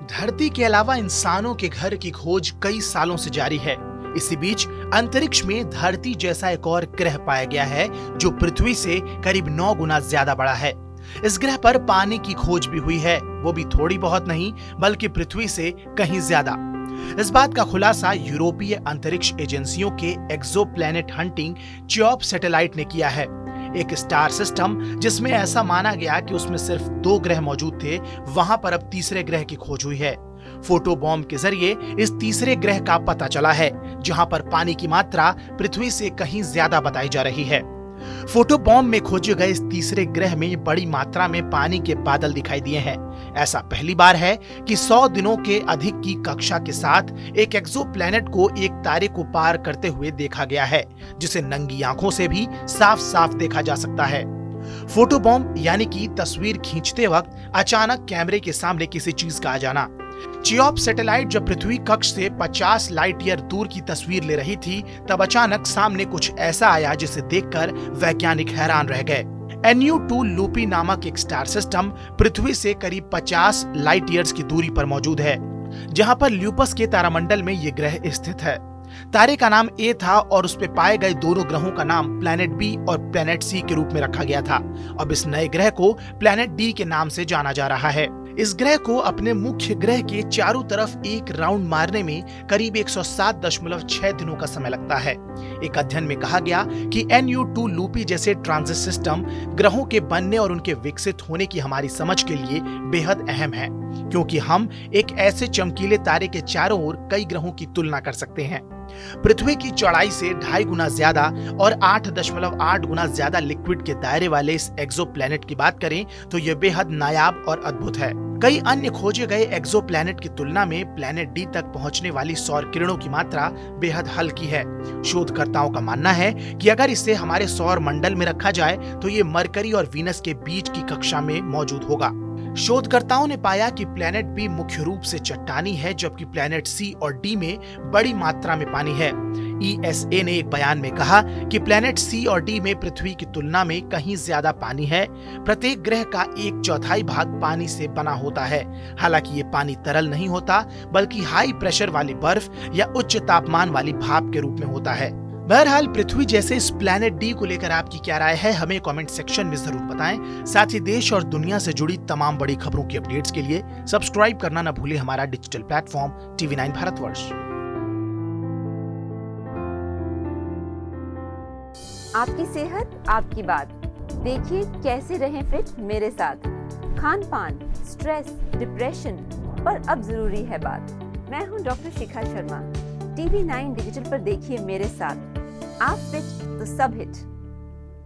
धरती के अलावा इंसानों के घर की खोज कई सालों से जारी है। इसी बीच अंतरिक्ष में धरती जैसा एक और ग्रह पाया गया है जो पृथ्वी से करीब 9 गुना ज्यादा बड़ा है। इस ग्रह पर पानी की खोज भी हुई है, वो भी थोड़ी बहुत नहीं बल्कि पृथ्वी से कहीं ज्यादा। इस बात का खुलासा यूरोपीय अंतरिक्ष एजेंसियों के एक्सोप्लैनेट हंटिंग च्योप सैटेलाइट ने किया है। एक स्टार सिस्टम जिसमें ऐसा माना गया कि उसमें सिर्फ 2 ग्रह मौजूद थे, वहां पर अब तीसरे ग्रह की खोज हुई है। फोटो बॉम्ब के जरिए इस तीसरे ग्रह का पता चला है, जहां पर पानी की मात्रा पृथ्वी से कहीं ज्यादा बताई जा रही है। फोटो बॉम्ब में खोजे गए इस तीसरे ग्रह में बड़ी मात्रा में पानी के बादल दिखाई दिए हैं। ऐसा पहली बार है कि 100 दिनों के अधिक की कक्षा के साथ एक एक्सोप्लैनेट को एक तारे को पार करते हुए देखा गया है, जिसे नंगी आंखों से भी साफ साफ देखा जा सकता है। फोटो बॉम्ब यानी कि तस्वीर खींचते वक्त अचानक कैमरे के सामने किसी चीज का आ जाना। चियोप सैटेलाइट जब पृथ्वी कक्ष से 50 लाइट ईयर दूर की तस्वीर ले रही थी, तब अचानक सामने कुछ ऐसा आया जिसे देखकर वैज्ञानिक हैरान रह गए। NU2 लूपी नामक एक स्टार सिस्टम पृथ्वी से करीब 50 लाइट ईयर्स की दूरी पर मौजूद है, जहां पर ल्यूपस के तारामंडल में ये ग्रह स्थित है। तारे का नाम ए था और उस पे पाए गए दोनों ग्रहों का नाम प्लैनेट बी और प्लैनेट सी के रूप में रखा गया था। अब इस नए ग्रह को प्लैनेट डी के नाम से जाना जा रहा है। इस ग्रह को अपने मुख्य ग्रह के चारों तरफ एक राउंड मारने में करीब 107.6 दिनों का समय लगता है। एक अध्ययन में कहा गया कि NU2 लूपी जैसे ट्रांजिट सिस्टम ग्रहों के बनने और उनके विकसित होने की हमारी समझ के लिए बेहद अहम है, क्योंकि हम एक ऐसे चमकीले तारे के चारों ओर कई ग्रहों की तुलना कर सकते हैं। पृथ्वी की चौड़ाई से 2.5 गुना ज्यादा और 8.8 गुना ज्यादा लिक्विड के दायरे वाले इस एक्सोप्लैनेट की बात करें तो यह बेहद नायाब और अद्भुत है। कई अन्य खोजे गए एक्सोप्लैनेट की तुलना में प्लैनेट डी तक पहुंचने वाली सौर किरणों की मात्रा बेहद हल्की है। शोधकर्ताओं का मानना है कि अगर इसे हमारे सौर मंडल में रखा जाए तो ये मरकरी और वीनस के बीच की कक्षा में मौजूद होगा। शोधकर्ताओं ने पाया कि प्लैनेट बी मुख्य रूप से चट्टानी है, जबकि प्लैनेट सी और डी में बड़ी मात्रा में पानी है। ESA ने एक बयान में कहा कि प्लैनेट सी और डी में पृथ्वी की तुलना में कहीं ज्यादा पानी है। प्रत्येक ग्रह का 1/4 भाग पानी से बना होता है। हालांकि ये पानी तरल नहीं होता, बल्कि हाई प्रेशर वाली बर्फ या उच्च तापमान वाली भाप के रूप में होता है। बहरहाल पृथ्वी जैसे इस प्लैनेट डी को लेकर आपकी क्या राय है, हमें कमेंट सेक्शन में जरूर बताएं। साथ ही देश और दुनिया से जुड़ी तमाम बड़ी खबरों की अपडेट्स के लिए सब्सक्राइब करना न भूलें हमारा डिजिटल प्लेटफॉर्म TV9 भारतवर्ष। आपकी सेहत आपकी बात। देखिए कैसे रहें फिट मेरे साथ। खान पान, स्ट्रेस, डिप्रेशन पर अब जरूरी है बात। मैं हूं doctor Shikha Sharma. TV9 digital पर देखिए मेरे साथ। आप फिट तो सब हिट।